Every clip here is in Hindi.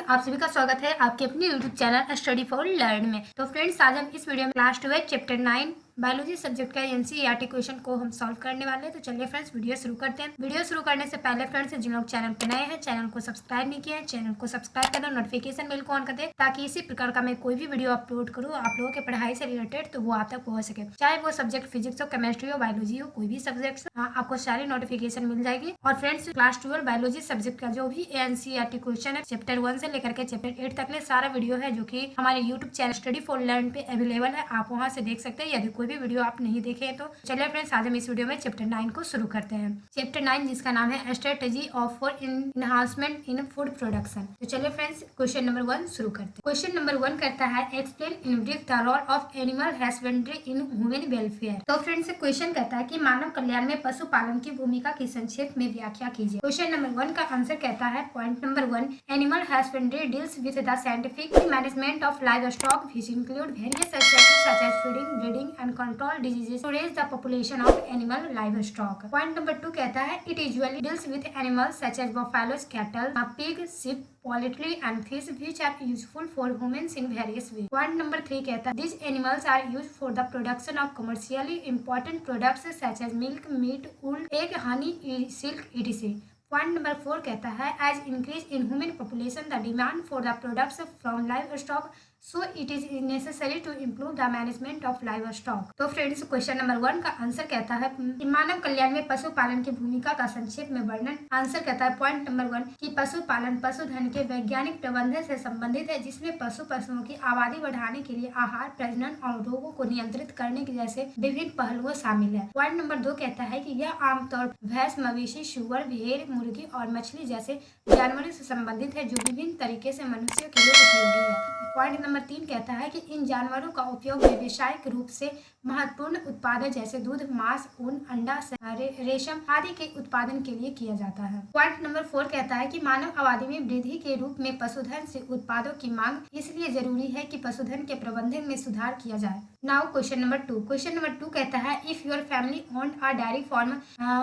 आप सभी का स्वागत है आपके अपने YouTube channel study for learn में। तो फ्रेंड्स, आज हम इस वीडियो में क्लास 12 चैप्टर 9 बायोलॉजी सब्जेक्ट का एनसीईआरटी क्वेश्चन को हम सॉल्व करने वाले हैं। तो चलिए फ्रेंड्स, वीडियो शुरू करते हैं। वीडियो शुरू करने से पहले फ्रेंड्स, जिन लोग चैनल पर नए हैं, चैनल को सब्सक्राइब नहीं किया है, चैनल को सब्सक्राइब कर दो, नोटिफिकेशन बेल को ऑन कर दे, ताकि इसी प्रकार का मैं कोई भी वीडियो अपलोड करूँ आप लोगों के पढ़ाई से रिलेटेड तो वो आप तक पहुंच सके। चाहे वो सब्जेक्ट फिजिक्स हो, केमिस्ट्री हो, बायोलॉजी हो, कोई भी सब्जेक्ट आपको सारी नोटिफिकेशन मिल जाएगी। और फ्रेंड्स, क्लास 12 बायोलॉजी सब्जेक्ट का जो भी एनसीईआरटी क्वेश्चन है चैप्टर 1 से लेकर के चैप्टर 8 तक सारा वीडियो है, जो कि हमारे YouTube channel study for learn पे अवेलेबल है। आप वहां से देख सकते हैं। यदि कोई भी वीडियो आप नहीं देखे तो चलिए फ्रेंड्स, आज हम इस वीडियो में चैप्टर 9 को शुरू करते हैं। चैप्टर 9 जिसका नाम है strategy of for enhancement in food production. तो चलिए फ्रेंड्स, क्वेश्चन नंबर 1 शुरू करते हैं। क्वेश्चन नंबर 1 करता है explain in brief the role of animal husbandry in human welfare. तो फ्रेंड्स, क्वेश्चन कहता है कि मानव कल्याण में पशुपालन की भूमिका की संक्षेप में व्याख्या कीजिए। क्वेश्चन नंबर 1 का आंसर कहता है point number 1, animal husbandry deals with the scientific management of livestock which include various aspects such as feeding, breeding and control diseases to raise the population of animal livestock. Point number 2 कहता है it usually deals with animals such as buffaloes, cattle, pig, sheep, poultry and fish which are useful for humans in various ways. Point number 3 कहता है these animals are used for the production of commercially important products such as milk, meat, wool, egg, honey, silk, etc. Point number 4 कहता है as increase in human population the demand for the products from livestock so it is necessary to improve the management of livestock। तो फ्रेंड्स, क्वेश्चन नंबर 1 का आंसर कहता है कि मानव कल्याण में पशुपालन की भूमिका का संक्षेप में वर्णन। आंसर कहता है पॉइंट नंबर 1 कि पशुपालन पशुधन के वैज्ञानिक प्रबंधन से संबंधित है, जिसमें पशुओं की आबादी बढ़ाने के लिए आहार, प्रजनन और रोगों को नियंत्रित करने के जैसे विभिन्न पहलुओं शामिल है। पॉइंट नंबर 2 कहता है कि यह आमतौर पर भैंस, मवेशी, सुअर, भेड़, मुर्गी और मछली जैसे जानवरों से संबंधित है, जो विभिन्न तरीके से मनुष्यों के लिए उपयोगी है। पॉइंट नंबर 3 कहता है कि इन जानवरों का उपयोग व्यावसायिक रूप से महत्वपूर्ण उत्पादन जैसे दूध, मांस, ऊन, अंडा, रेशम आदि के उत्पादन के लिए किया जाता है। पॉइंट नंबर 4 कहता है कि मानव आबादी में वृद्धि के रूप में पशुधन से उत्पादों की मांग, इसलिए जरूरी है कि पशुधन के प्रबंधन में सुधार किया जाए। Now question number 2। Question number 2 कहता है if your family owned a dairy farm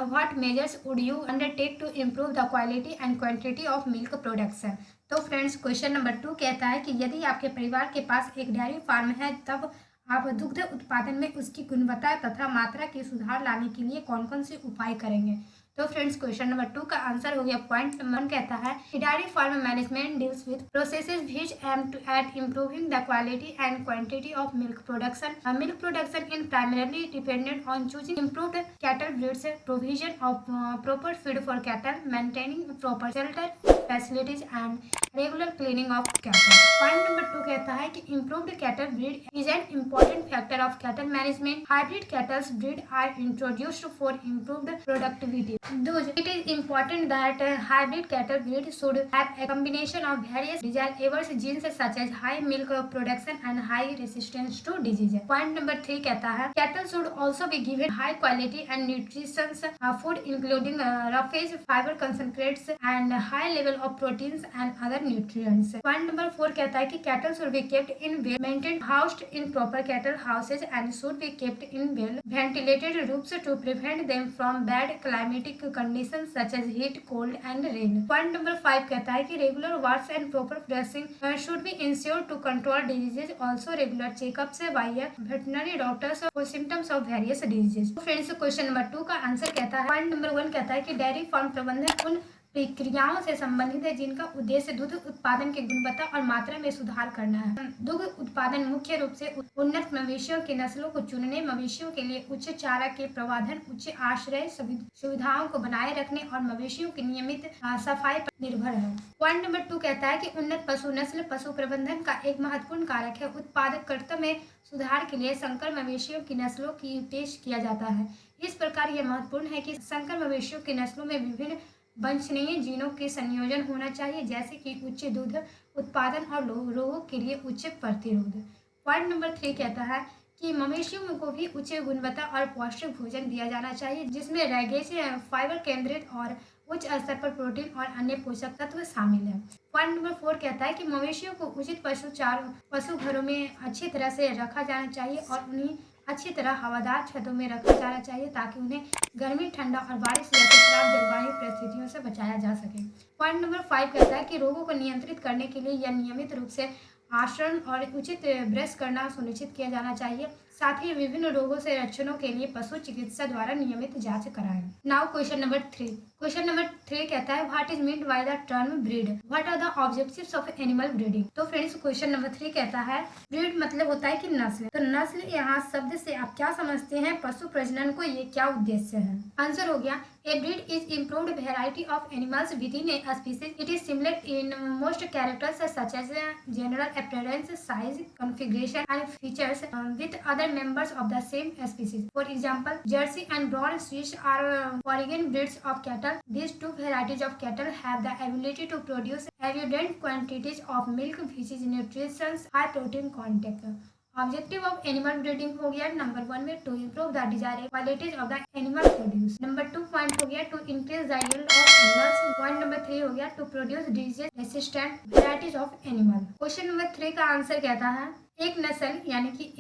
what measures would you undertake to improve the quality and quantity of milk production. तो फ्रेंड्स, क्वेश्चन नंबर 2 कहता है कि यदि आपके परिवार के पास एक डेयरी फार्म है, तब आप दुग्ध उत्पादन में उसकी गुणवत्ता तथा मात्रा की सुधार लाने के लिए कौन कौन से उपाय करेंगे। तो फ्रेंड्स, क्वेश्चन नंबर 2 का आंसर हो गया पॉइंट नंबर 1 कहता है dairy farm management deals with processes which aim to at improving the quality and quantity of milk production. Milk production in primarily dependent on choosing improved cattle breeds, provision of proper feed for cattle, maintaining proper shelter facilities and regular cleaning of cattle. Point number 2 कहता है कि improved cattle breed is an important factor of cattle management. Hybrid cattles breed are introduced for improved productivity. Thus, it is important that hybrid cattle breed should have a combination of various desirable genes such as high milk production and high resistance to disease. Point number 3 कहता है cattle should also be given high quality and nutritious food including roughage, fiber concentrates and high level of proteins and other nutrients. Point number 4 कहता है कि cattle should be kept in well maintained housed in proper cattle houses and should be kept in well ventilated rooms to prevent them from bad climatic conditions such as heat, cold and rain. Point number 5 कहता है कि regular wash and proper brushing should be ensured to control diseases. Also regular checkups by a veterinary doctors for symptoms of various diseases. Friends, question number 2 का आंसर कहता है पॉइंट नंबर 1 कहता है कि डेयरी फार्म प्रबंधन उन प्रक्रियाओं से संबंधित है जिनका उद्देश्य दूध उत्पादन की गुणवत्ता और मात्रा में सुधार करना है। दुग्ध उत्पादन मुख्य रूप से उन्नत मवेशियों की नस्लों को चुनने, मवेशियों के लिए उच्च चारा के प्रबंधन, उच्च आश्रय सुविधाओं को बनाए रखने और मवेशियों की नियमित सफाई पर निर्भर है। पॉइंट नंबर 2 कहता है कि उन्नत पशु नस्ल पशु प्रबंधन का एक महत्वपूर्ण कारक है। उत्पादकता में सुधार के लिए संकर मवेशियों की नस्लों की पेश किया जाता है। इस प्रकार यह महत्वपूर्ण है कि संकर मवेशियों की नस्लों में विभिन्न वांछनीय जीनों के संयोजन होना चाहिए, जैसे कि उच्च दूध उत्पादन और रोगों के लिए उच्च प्रतिरोध। पॉइंट नंबर 3 कहता है कि मवेशियों को भी उच्च गुणवत्ता और पौष्टिक भोजन दिया जाना चाहिए, जिसमें रैगेज, फाइबर केंद्रित और उच्च स्तर पर प्रोटीन और अन्य पोषक तत्व शामिल है। पॉइंट नंबर 4 कहता है कि मवेशियों को उचित पशु घरों में अच्छी तरह से रखा जाना चाहिए और उन्हें अच्छी तरह हवादार छतों में रखा जाना चाहिए ताकि उन्हें गर्मी, ठंडा और बारिश जैसे खराब जलवायु परिस्थितियों से बचाया जा सके। पॉइंट नंबर 5 कहता है कि रोगों को नियंत्रित करने के लिए यह नियमित रूप से आचरण और उचित ब्रश करना सुनिश्चित किया जाना चाहिए। साथ ही विभिन्न रोगों से रक्षणों के लिए पशु चिकित्सा द्वारा नियमित जांच कराएं। Now question number 3। Question number 3 कहता है what is meant by the term breed, what are the objectives of animal breeding. तो फ्रेंड्स क्वेश्चन नंबर 3 कहता है ब्रीड मतलब होता है कि नस्ल। तो नस्ल यहाँ शब्द से आप क्या समझते हैं, पशु प्रजनन को ये क्या उद्देश्य है। आंसर हो गया A breed is improved variety of animals within a species. It is similar in most characters such as general appearance, size, configuration, and features with other members of the same species. For example, Jersey and Brown Swiss are foreign breeds of cattle. These two varieties of cattle have the ability to produce abundant quantities of milk, which is nutritious, high protein content. Objective of animal breeding हो गया नंबर 1 में to improve the desirable qualities of the animal produce. Number 2 point हो गया to increase the yield of animals. Point number 3 हो गया to produce disease resistant varieties of animal. Question number 3 का आंसर कहता है एक नस्ल यानी कि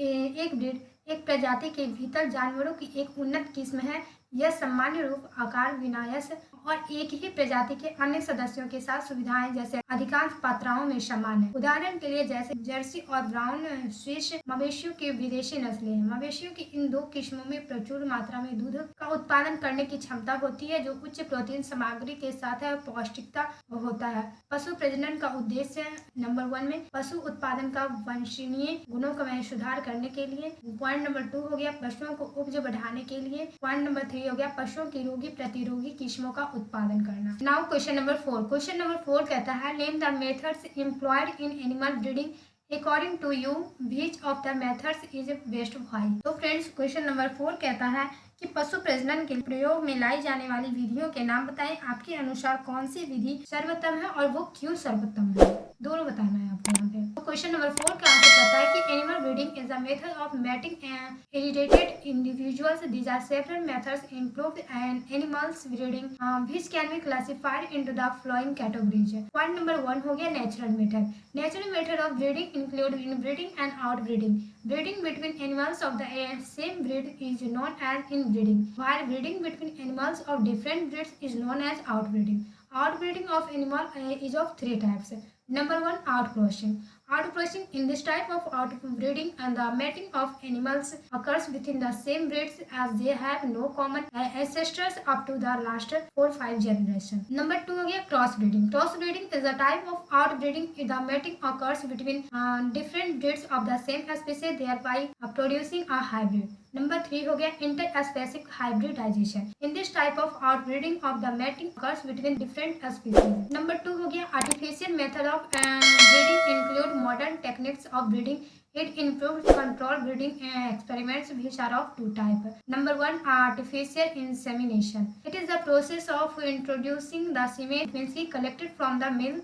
एक ब्रीड एक प्रजाति के भीतर जानवरों की एक उन्नत किस्म है। यह सामान्य रूप, आकार, विन्यास और एक ही प्रजाति के अन्य सदस्यों के साथ सुविधाएं जैसे अधिकांश मात्राओं में समान है। उदाहरण के लिए जैसे जर्सी और ब्राउन स्विस मवेशियों की विदेशी नस्लें हैं। मवेशियों की इन दो किस्मों में प्रचुर मात्रा में दूध का उत्पादन करने की क्षमता होती है जो उच्च प्रोटीन सामग्री के साथ पौष्टिकता होता है। पशु प्रजनन का उद्देश्य नंबर 1 में पशु उत्पादन का वंशनीय गुणों का सुधार करने के लिए। पॉइंट नंबर 2 हो गया पशुओं को उपज बढ़ाने के लिए। पॉइंट नंबर 3 हो गया पशुओं की रोगी प्रतिरोगी किस्मों का उत्पादन करना। Now question number 4। Question number 4 कहता है name the methods employed in animal breeding according to you which of the methods is best why. तो फ्रेंड्स क्वेश्चन नंबर 4 कहता है कि पशु प्रजनन के प्रयोग में लाई जाने वाली विधियों के नाम बताएं। आपके अनुसार कौन सी विधि सर्वोत्तम है और वो क्यों सर्वोत्तम है, दोनों बताना है आपको यहाँ पे। तो क्वेश्चन नंबर 4 का आंसर कहता है कि animal breeding is a method of mating heredited individuals. These are several methods improved and animals breeding which can be classified into the following categories. Point number 1 हो गया natural method. Natural method of breeding include inbreeding and outbreeding. Breeding between animals of the same breed is known as inbreeding, while breeding between animals of different breeds is known as outbreeding. Outbreeding of animal is of 3 types. Number 1, outcrossing. Outcrossing in this type of outbreeding and the mating of animals occurs within the same breeds as they have no common ancestors up to the last 4-5 generations. Number 2 हो गया crossbreeding. Crossbreeding is a type of outbreeding. The mating occurs between different breeds of the same species, thereby producing a hybrid. Number 3 हो गया interspecies hybridization. In this type of outbreeding of the mating occurs between different species. Number 2 हो गया artificial method of breeding include modern techniques of breeding. It improves control breeding experiments which are of 2 types. Number 1, artificial insemination. It is the process of introducing the semen collected from the male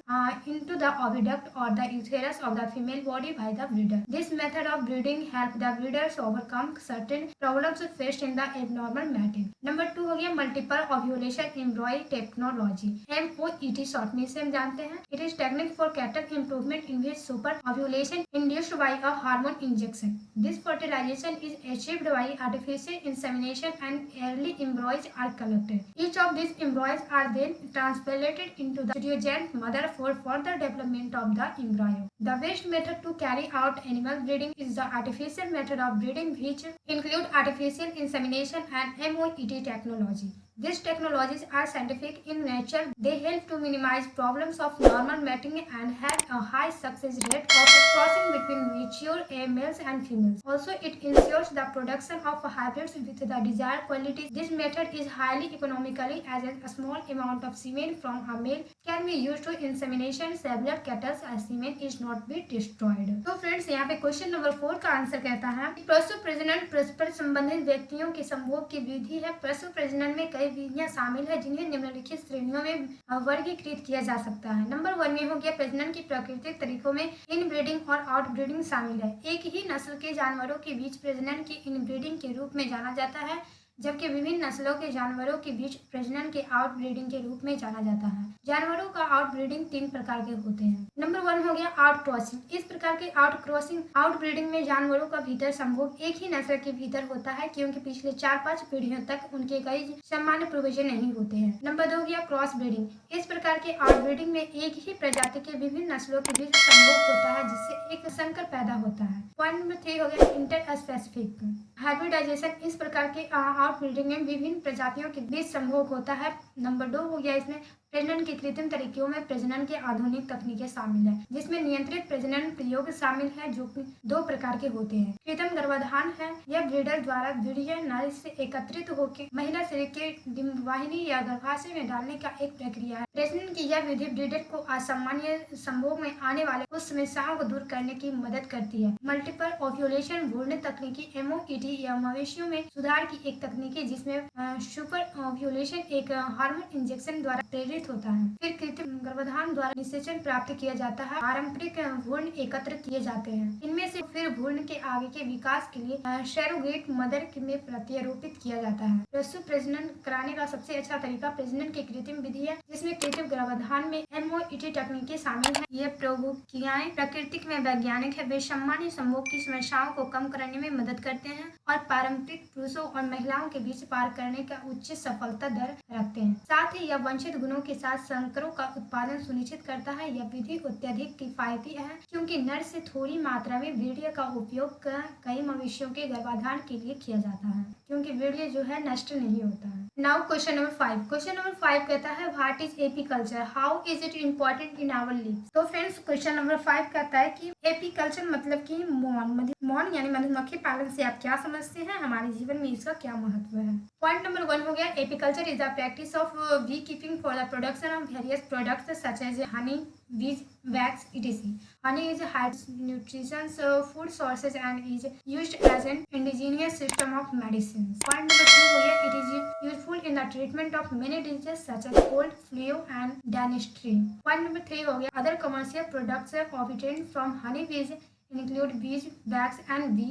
into the oviduct or the uterus of the female body by the breeder. This method of breeding helps the breeders overcome certain problems faced in the abnormal mating. Number 2 हो गया multiple ovulation embryo technology. MOET short में से हम जानते हैं. It is technique for cattle improvement in which super ovulation induced by a hormone injection. This fertilization is achieved by artificial insemination and early embryos are collected. Each of these embryos are then transplanted into the surrogate mother for further development of the embryo. The best method to carry out animal breeding is the artificial method of breeding which include artificial insemination and MOET technology. These technologies are scientific in nature. They help to minimize problems of normal mating and have a high success rate of crossing between mature males and females. Also, it ensures the production of hybrids with the desired qualities. This method is highly economically as a small amount of semen from a male can be used to insemination several cattle as semen is not be destroyed. तो फ्रेंड्स यहाँ पे क्वेश्चन नंबर 4 का आंसर कहता है पशु प्रजनन परस्पर संबंधित व्यक्तियों के संभोग की विधि है। पशु प्रजनन में कई विधियां शामिल है जिन्हें निम्नलिखित श्रेणियों में वर्गीकृत किया जा सकता है। नंबर 1 में हो गया प्रजनन की प्राकृतिक तरीकों में इनब्रीडिंग और आउटब्रीडिंग शामिल है। एक ही नस्ल के जानवरों के बीच प्रजनन की इनब्रीडिंग के रूप में जाना जाता है। जबकि विभिन्न नस्लों के जानवरों के बीच प्रजनन के आउटब्रीडिंग के रूप में जाना जाता है। जानवरों का आउटब्रीडिंग 3 प्रकार के होते हैं। नंबर 1 हो गया आउट क्रॉसिंग। इस प्रकार के आउटब्रीडिंग में जानवरों का भीतर संभोग एक ही नस्ल के भीतर होता है, क्योंकि पिछले 4-5 पीढ़ियों तक उनके कई सामान्य पूर्वज नहीं होते हैं। नंबर 2 हो गया क्रॉस ब्रीडिंग। इस प्रकार के आउटब्रीडिंग में एक ही प्रजाति के विभिन्न नस्लों के बीच संभोग होता है, जिससे एक संकर पैदा होता है। पॉइंट नंबर 3 हो गया इंटर स्पेसिफिक हाइब्रिडाइजेशन। इस प्रकार के आउटब्रीडिंग में विभिन्न प्रजातियों के बीच संभोग होता है। नंबर 2 हो गया इसमें प्रजनन के कृत्रिम तरीकों में प्रजनन के आधुनिक तकनीकें शामिल है, जिसमें नियंत्रित प्रजनन प्रयोग शामिल है, जो 2 प्रकार के होते हैं। कृत्रिम गर्भाधान है, यह ब्रीडर द्वारा वीर्य नर से एकत्रित होकर महिला शरीर के डिंबवाहिनी या गर्भाशय में डालने का एक प्रक्रिया है। प्रजनन की यह विधि ब्रीडर को असामान्य संभोग में आने वाले कुछ समस्याओं को दूर करने की मदद करती है। मल्टीपल ओव्यूलेशन भ्रूण तकनीकी MOET या मवेशियों में सुधार की एक तकनीक है, जिसमें सुपर ओव्यूलेशन एक हार्मोन इंजेक्शन द्वारा प्रेरित होता है। फिर कृत्रिम गर्भाधान द्वारा निषेचन प्राप्त किया जाता है। पारंपरिक भ्रूण एकत्र किए जाते हैं। इनमें से फिर भ्रूण के आगे के विकास के लिए सरोगेट मदर में प्रत्यारोपित किया जाता है। पशु प्रजनन कराने का सबसे अच्छा तरीका प्रजनन की कृत्रिम विधि है, जिसमें कृत्रिम गर्भाधान में MOET तकनीकें शामिल है। ये प्रौद्योगिकियां प्रकृति में वैज्ञानिक है। वे सामान्य संभोग की समस्याओं को कम करने में मदद करते हैं और पारंपरिक पुरुषों और महिलाओं के बीच पार करने का उच्च सफलता दर रखते हैं। साथ ही यह वंचित गुणों के साथ संकरों का उत्पादन सुनिश्चित करता है। यह विधि अत्यधिक किफायती है, क्योंकि नर से थोड़ी मात्रा में वीर्य का उपयोग कई मवेशियों के गर्भाधान के लिए किया जाता है, क्योंकि वीर्य जो है नष्ट नहीं होता है। Now question number 5। Question number 5 कहता है what is apiculture, how is it important in our lives. तो फ्रेंड्स क्वेश्चन नंबर 5 कहता है कि एपीकल्चर मतलब कि मौन यानी मधुमक्खी पालन से आप क्या समझते हैं, हमारे जीवन में इसका क्या महत्व है। पॉइंट नंबर 1 हो गया apiculture is the practice of bee keeping for the production of various products such as honey, bees, wax, etc. Honey is a high nutritious food sources and is used as an indigenous system of medicine. Point number 2 हो गया it is useful in the treatment of many diseases such as cold, flu and dentistry. Point number 3 हो गया other commercial products obtained from honey bees include bees wax and bee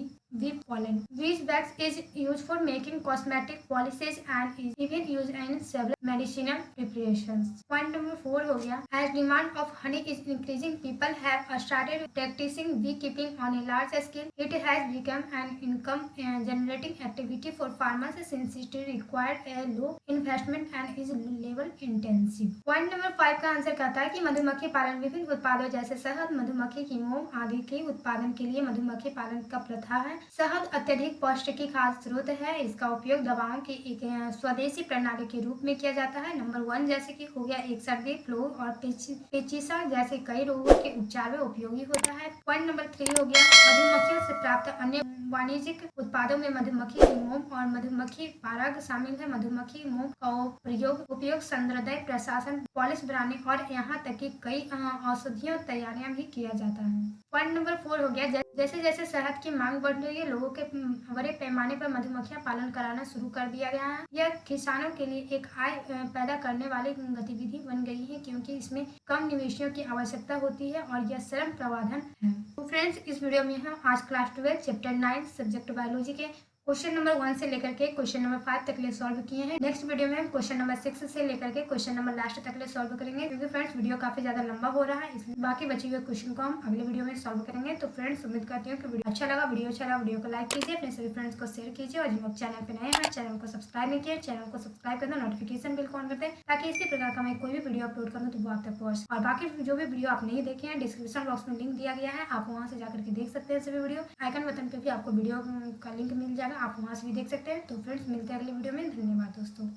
pollen. Bees wax is used for making cosmetic polishes and is even used in several medicinal preparations. Point number 4 हो गया as demand of honey is increasing, people have started practicing beekeeping on a large scale. It has become an income generating activity for farmers since it required a low investment and is labor intensive. Point number 5 का आंसर कहता है कि मधुमक्खी पालन विभिन्न उत्पादों जैसे शहद, मधुमक्खी की मोम आदि के उत्पादन के लिए मधुमक्खी पालन का प्रथा है। शहद अत्यधिक पौष्टिक खाद्य स्रोत है। इसका उपयोग दवाओं की एक स्वदेशी प्रणाली के रूप में किया जाता है। नंबर 1 जैसे कि हो गया एक सर्दी, फ्लू और पेचिसा जैसे कई रोगों के उपचार में उपयोगी होता है। पॉइंट नंबर 3 हो गया मधुमक्खियों से प्राप्त अन्य वाणिज्यिक उत्पादों में मधुमक्खी की मोम और मधुमक्खी पराग शामिल है। मधुमक्खी मोम का उपयोग सौंदर्य प्रशासन, पॉलिश बनाने और यहाँ तक कि कई औषधियों तैयारियां भी किया जाता है। पॉइंट नंबर 4 हो गया जैसे जैसे शहद की मांग बढ़ रही है, लोगों के बड़े पैमाने पर मधुमक्खियां पालन कराना शुरू कर दिया गया है। यह किसानों के लिए एक आय पैदा करने वाली गतिविधि बन गई है, क्योंकि इसमें कम निवेशों की आवश्यकता होती है और यह श्रम प्रबंधन है। तो फ्रेंड्स इस वीडियो में हम आज क्लास 12 चैप्टर 9 सब्जेक्ट बायोलॉजी के क्वेश्चन नंबर 1 से लेकर के क्वेश्चन नंबर 5 तक ले सॉल्व किए हैं। नेक्स्ट वीडियो में हम क्वेश्चन नंबर 6 से लेकर के क्वेश्चन नंबर लास्ट तक ले सॉल्व करेंगे, क्योंकि फ्रेंड्स वीडियो काफी ज्यादा लंबा हो रहा है, इसलिए बाकी बचे हुए क्वेश्चन को हम अगले वीडियो में सॉल्व करेंगे। तो फ्रेंड्स उम्मीद करती हूँ कि वीडियो अच्छा लगा। वीडियो को लाइक कीजिए, अपने सभी फ्रेंड्स को शेयर कीजिए और जिन लोग चैनल पे नए हैं चैनल को सब्सक्राइब नहीं किया चैनल को सब्सक्राइब करना, नोटिफिकेशन बिल ऑन करते हैं, ताकि इसी प्रकार का मैं कोई भी वीडियो अपलोड करूँ तो वो आप तक पहुंचे। और बाकी जो भी वीडियो आप नहीं देखे हैं डिस्क्रिप्शन बॉक्स में लिंक दिया गया है, आप वहाँ से जाकर के देख सकते हैं। सभी वीडियो आइकन बटन पे भी आपको वीडियो का लिंक मिल जाएगा, आप वहाँ से भी देख सकते हैं। तो फ्रेंड्स मिलते हैं अगले वीडियो में। धन्यवाद दोस्तों।